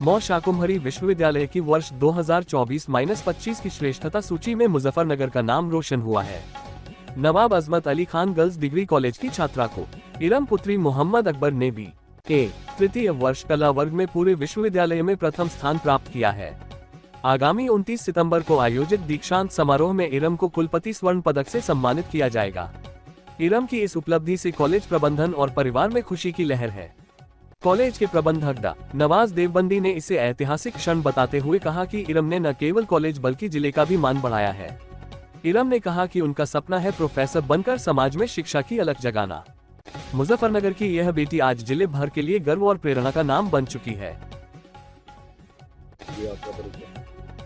मौ शाकुम्भरी विश्वविद्यालय की वर्ष 2024-25 की श्रेष्ठता सूची में मुजफ्फरनगर का नाम रोशन हुआ है। Nawab Azmat Ali Khan girls degree college की छात्रा को इरम पुत्री मोहम्मद अकबर ने भी तृतीय वर्ष कला वर्ग में पूरे विश्वविद्यालय में प्रथम स्थान प्राप्त किया है। आगामी 29 सितंबर को आयोजित दीक्षांत समारोह में इरम को कुलपति स्वर्ण पदक से सम्मानित किया जाएगा। इरम की इस उपलब्धि से कॉलेज प्रबंधन और परिवार में खुशी की लहर है। कॉलेज के प्रबंधक डा. नवाज देवबंदी ने इसे ऐतिहासिक क्षण बताते हुए कहा कि इरम ने न केवल कॉलेज बल्कि जिले का भी मान बढ़ाया है। इरम ने कहा कि उनका सपना है प्रोफेसर बनकर समाज में शिक्षा की अलख जगाना। मुजफ्फरनगर की यह बेटी आज जिले भर के लिए गर्व और प्रेरणा का नाम बन चुकी है।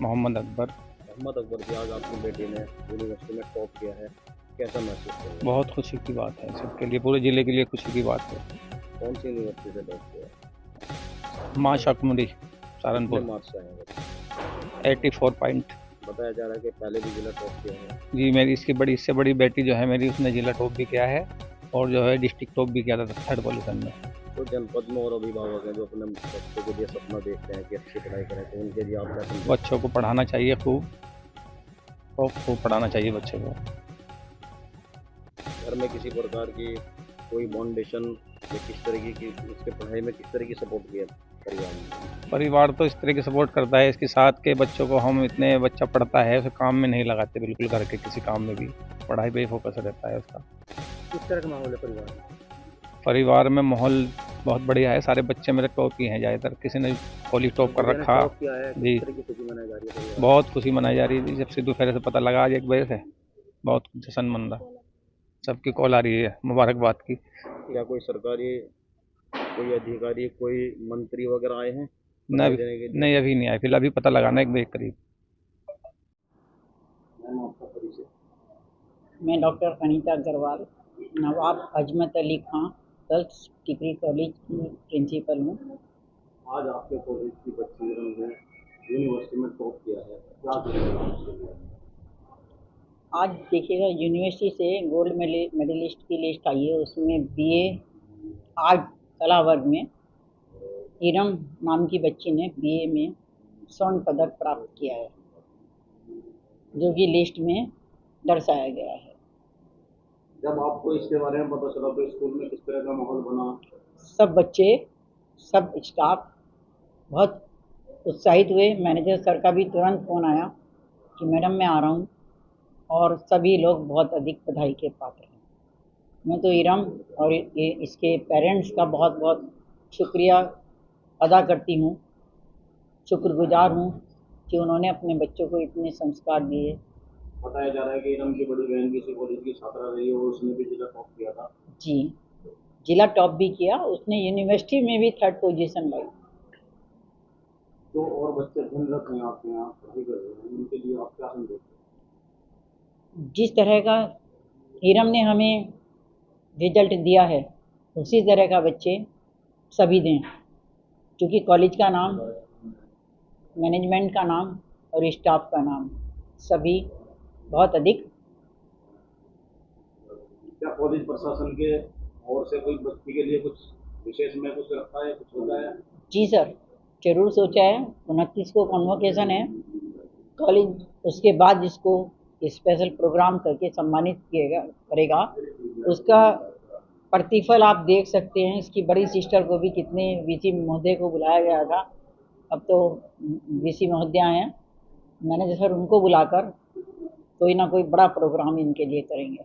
मोहम्मद अकबर। मोहम्मद अकबर जी, आज आपकी बेटी ने यूनिवर्सिटी में टॉप किया है, कैसा महसूस कर रहे हैं? बहुत खुशी की बात है, सबके लिए, पूरे ज़िले के लिए खुशी की बात है। कौन सी यूनिवर्सिटी से टॉप किया? माँ शाकुम्भरी कितने सहारनपुर। मार्क्स आए हैं? 84 पॉइंट। बताया जा रहा है कि पहले भी जिला टॉप किया है। जी, मेरी इससे बड़ी बेटी जो है मेरी, उसने जिला टॉप भी किया है और जो है डिस्ट्रिक्ट टॉप भी किया था 3rd पोजीशन में। तो जनपद में और अभिभावक हैं जो अपने बच्चों के लिए सपना देखते हैं कि अच्छी पढ़ाई करें, तो उनके लिए आप क्या समझते हैं? बच्चों को पढ़ाना चाहिए, खूब पढ़ाना चाहिए बच्चों को। घर में किसी प्रकार की कोई फाउंडेशन या किस तरीके की उसके पढ़ाई में किस तरह की सपोर्ट किया परिवार ने? परिवार तो इस तरह की सपोर्ट करता है, इसके साथ के बच्चों को हम इतने, बच्चा पढ़ता है उसे काम में नहीं लगाते बिल्कुल, घर के किसी काम में भी, पढ़ाई पे ही फोकस रहता है उसका। किस तरह का माहौल है परिवार में? परिवार में माहौल बहुत बढ़िया है, सारे बच्चे मेरे टॉप ही हैं ज़्यादातर, किसी ने कॉलेज टॉप कर रखा। टॉप किया है, जी, किस तरह की खुशी मनाई जा रही है परिवार में? बहुत खुशी मनाई जा रही है। जब से दोपहर से पता लगा आज 1 बजे से बहुत जश्न मन रहा, सबकी कॉल आ रही है मुबारकबाद की। क्या कोई सरकारी, कोई अधिकारी, कोई मंत्री वगैरह आए हैं न बधाई देने के लिए? नहीं, अभी नहीं आए, फिलहाल अभी पता लगाना 1 बजे के करीब। मैम, आपका परिचय? मैं डॉक्टर अनीता अग्रवाल, नवाब अजमत अली खां गर्ल्स डिग्री कॉलेज की प्रिंसिपल हूँ। आज आपके कॉलेज की बच्ची ने यूनिवर्सिटी में टॉप किया है, क्या कहेंगे उसके लिए? आज देखिएगा, यूनिवर्सिटी से गोल्ड मेडलिस्ट की लिस्ट आई है, उसमें बीए आर्ट कला वर्ग में इरम नाम की बच्ची ने बीए में स्वर्ण पदक प्राप्त किया है, जो कि लिस्ट में दर्शाया गया है। जब आपको इसके बारे में पता चला तो स्कूल में किस तरह का माहौल बना? सब बच्चे, सब स्टाफ बहुत उत्साहित हुए। मैनेजर सर का भी तुरंत फ़ोन आया कि मैडम मैं आ रहा हूँ, और सभी लोग बहुत अधिक बधाई के पात्र हैं। मैं तो इरम और इसके पेरेंट्स का बहुत बहुत शुक्रिया अदा करती हूँ, शुक्रगुजार हूँ कि उन्होंने अपने बच्चों को इतने संस्कार दिए। बताया जा रहा है कि इरम की बड़ी बहन किसी कॉलेज की छात्रा रही है और उसने भी जिला टॉप किया था। जी, जिला टॉप भी किया, उसने यूनिवर्सिटी में भी 3rd पोजीशन लाई। तो और बच्चे दिन रात हैं आपके यहाँ पढ़ाई कर रहे हैं, उनके लिए आप क्या संदेश दें? जिस तरह का इरम ने हमें रिजल्ट दिया है, उसी तरह का बच्चे सभी दें, क्योंकि कॉलेज का नाम, मैनेजमेंट का नाम और स्टाफ का नाम सभी बहुत अधिक। क्या कॉलेज प्रशासन के ओर से कोई बच्ची के लिए कुछ विशेष में कुछ रखा है, कुछ होता है? जी सर, जरूर सोचा है। 29 को कॉन्वोकेशन है कॉलेज, उसके बाद जिसको स्पेशल प्रोग्राम करके सम्मानित करेगा, उसका प्रतिफल आप देख सकते हैं। इसकी बड़ी सिस्टर को भी कितने वीसी महोदय को बुलाया गया था, अब तो वीसी महोदया हैं, मैनेजर सर उनको बुलाकर कोई ना कोई बड़ा प्रोग्राम इनके लिए करेंगे।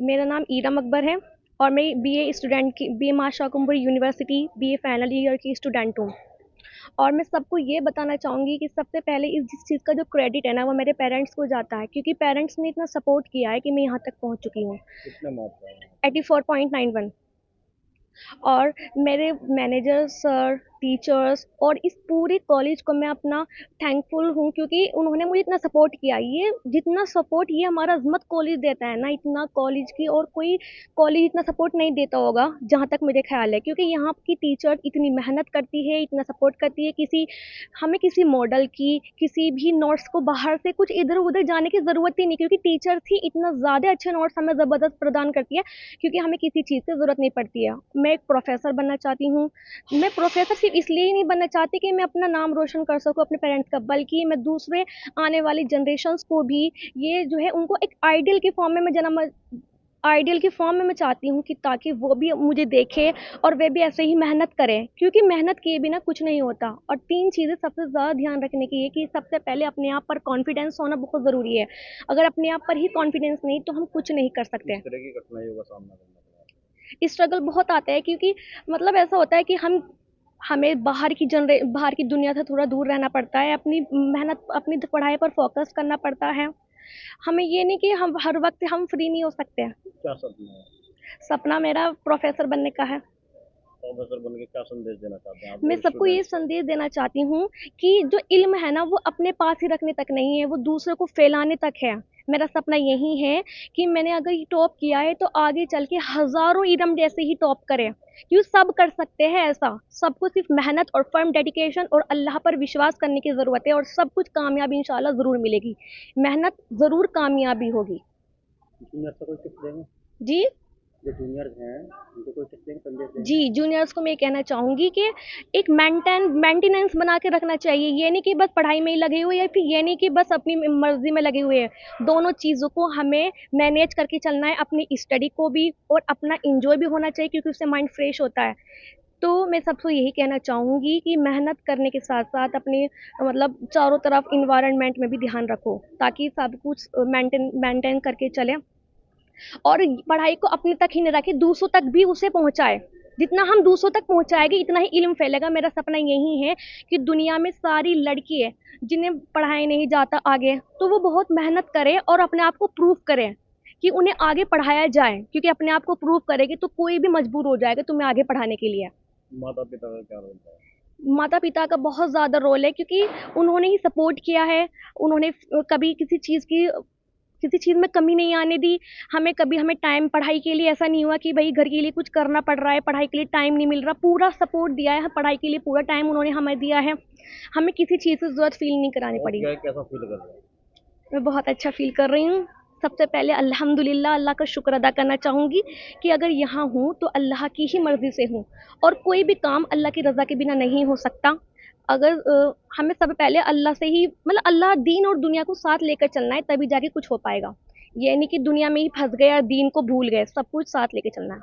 मेरा नाम इरम अकबर है और मैं बीए स्टूडेंट की, बीए माँ Shakumbhari university BA final year की स्टूडेंट हूँ। और मैं सबको ये बताना चाहूँगी कि सबसे पहले जिस चीज़ का जो क्रेडिट है ना, वो मेरे पेरेंट्स को जाता है, क्योंकि पेरेंट्स ने इतना सपोर्ट किया है कि मैं यहाँ तक पहुँच चुकी हूँ। कितने मार्क्स आए हैं? 84.91। और मेरे मैनेजर सर, टीचर्स और इस पूरे कॉलेज को मैं अपना थैंकफुल हूँ, क्योंकि उन्होंने मुझे इतना सपोर्ट किया। ये जितना सपोर्ट ये हमारा अज़मत कॉलेज देता है ना, इतना कॉलेज की और कोई कॉलेज इतना सपोर्ट नहीं देता होगा, जहाँ तक मुझे ख़्याल है। क्योंकि यहाँ की टीचर्स इतनी मेहनत करती है, इतना सपोर्ट करती है, हमें किसी मॉडल की, किसी भी नोट्स को बाहर से कुछ इधर-उधर जाने की ज़रूरत ही नहीं, क्योंकि टीचर्स ही इतना ज़्यादा अच्छे नोट्स हमें ज़बरदस्त प्रदान करती है, क्योंकि हमें किसी चीज़ की ज़रूरत नहीं पड़ती है। मैं एक प्रोफ़ेसर बनना चाहती हूँ। मैं प्रोफ़ेसर सिर्फ़ इसलिए ही नहीं बनना चाहती कि मैं अपना नाम रोशन कर सकूँ अपने पेरेंट्स का, बल्कि मैं दूसरे आने वाली जनरेशंस को भी ये जो है उनको एक आइडियल की फ़ॉर्म में मैं चाहती हूँ कि ताकि वो भी मुझे देखें और वे भी ऐसे ही मेहनत करें, क्योंकि मेहनत किए बिना कुछ नहीं होता। और 3 चीज़ें सबसे ज़्यादा ध्यान रखने की है कि सबसे पहले अपने आप पर कॉन्फिडेंस होना बहुत ज़रूरी है। अगर अपने आप पर ही कॉन्फिडेंस नहीं तो हम कुछ नहीं कर सकते। किस तरह की कठिनाइयों का सामना करना पड़ा? स्ट्रगल बहुत आता है, क्योंकि मतलब ऐसा होता है कि हमें बाहर की दुनिया से थोड़ा दूर रहना पड़ता है, अपनी पढ़ाई पर फ़ोकस करना पड़ता है। हमें ये नहीं कि हम हर वक़्त हम फ्री नहीं हो सकते। क्या सपना है? सपना मेरा प्रोफ़ेसर बनने का है। प्रोफेसर बन के क्या संदेश देना चाहते हैं आप मैं और सबको ये स्टूडेंट्स को? संदेश देना चाहती हूँ कि जो इल्म है ना, वो अपने पास ही रखने तक नहीं है, वो दूसरों को फैलाने तक है। मेरा सपना यही है कि मैंने अगर ये टॉप किया है तो आगे चल के हज़ारों इरम जैसे ही टॉप करें, क्योंकि सब कर सकते हैं ऐसा। सबको सिर्फ मेहनत और फर्म डेडिकेशन और अल्लाह पर विश्वास करने की ज़रूरत है, और सब कुछ कामयाबी इंशाल्लाह ज़रूर मिलेगी। मेहनत ज़रूर कामयाबी होगी। जूनियर से कोई टिप्स देंगे? जी। जो जूनियर्स हैं उनको कोई टिप्स देंगे, संदेश देंगे? जी, जूनियर्स को मैं ये कहना चाहूँगी कि एक मेंटेनेंस बना के रखना चाहिए। ये नहीं कि बस पढ़ाई में ही लगे हुए हैं, या फिर ये नहीं कि बस अपनी मर्ज़ी में लगे हुए हैं। दोनों चीज़ों को हमें मैनेज करके चलना है, अपनी स्टडी को भी और अपना एन्जॉय भी होना चाहिए, क्योंकि उससे माइंड फ्रेश होता है। तो मैं सबसे यही कहना चाहूँगी कि मेहनत करने के साथ-साथ अपने मतलब चारों तरफ एनवायरनमेंट में भी ध्यान रखो, ताकि सब कुछ मेंटेन करके चलें। और पढ़ाई को अपने तक ही न रखें, दूसरों तक भी उसे पहुँचाएँ। जितना हम दूसरों तक पहुँचाएँगे, इतना ही इल्म फैलेगा। मेरा सपना यही है कि दुनिया में सारी लड़की है, जिन्हें पढ़ाया नहीं जाता आगे, तो वो बहुत मेहनत करें और अपने आप को प्रूव करें कि उन्हें आगे पढ़ाया जाए, क्योंकि अपने आप को प्रूव करेंगे तो कोई भी मजबूर हो जाएगा तुम्हें आगे पढ़ाने के लिए। माता पिता का क्या रोल है? माता-पिता का बहुत ज़्यादा रोल है, क्योंकि उन्होंने ही सपोर्ट किया है। उन्होंने कभी किसी चीज़ में कमी नहीं आने दी। हमें टाइम पढ़ाई के लिए ऐसा नहीं हुआ कि भई घर के लिए कुछ करना पड़ रहा है, पढ़ाई के लिए टाइम नहीं मिल रहा। पूरा सपोर्ट दिया है, पढ़ाई के लिए पूरा टाइम उन्होंने हमें दिया है। हमें किसी चीज़ की ज़रूरत फ़ील नहीं करानी और पड़ी। क्या कैसा फील कर रहे हैं? मैं बहुत अच्छा फ़ील कर रही हूँ। सबसे पहले अल्हम्दुलिल्लाह, अल्लाह का शुक्र अदा करना चाहूँगी कि अगर यहाँ हूँ तो अल्लाह की ही मर्ज़ी से हूँ, और कोई भी काम अल्लाह की रज़ा के बिना नहीं हो सकता। अगर हमें सबसे पहले अल्लाह से ही मतलब अल्लाह दीन और दुनिया को साथ लेकर चलना है, तभी जाके कुछ हो पाएगा। ये नहीं कि दुनिया में ही फँस गए और दीन को भूल गए, सब कुछ साथ लेके चलना है।